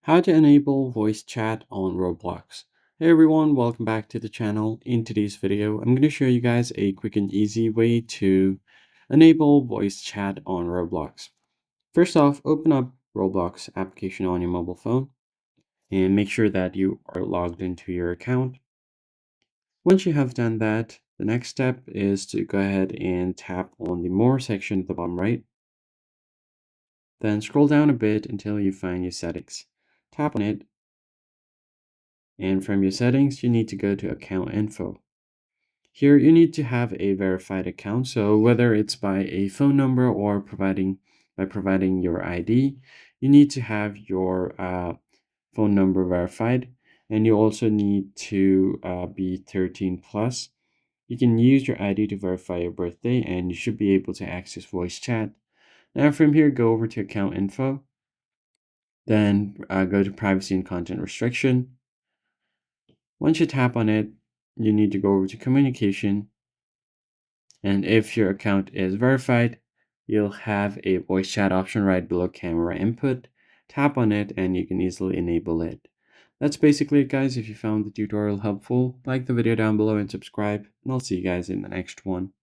How to enable voice chat on Roblox. Hey everyone, welcome back to the channel. In today's video, I'm going to show you guys a quick and easy way to enable voice chat on Roblox. First off, open up Roblox application on your mobile phone and make sure that you are logged into your account. Once you have done that, the next step is to go ahead and tap on the More section at the bottom right. Then scroll down a bit until you find your settings. Tap on it. And from your settings, you need to go to account info. Here, you need to have a verified account. So whether it's by a phone number or by providing your ID, you need to have your phone number verified. And you also need to be 13 plus. You can use your ID to verify your birthday and you should be able to access voice chat. Now from here, go over to account info. Then go to privacy and content restriction. Once you tap on it, you need to go over to communication. And if your account is verified, you'll have a voice chat option right below camera input. Tap on it and you can easily enable it. That's basically it, guys. If you found the tutorial helpful, like the video down below and subscribe, and I'll see you guys in the next one.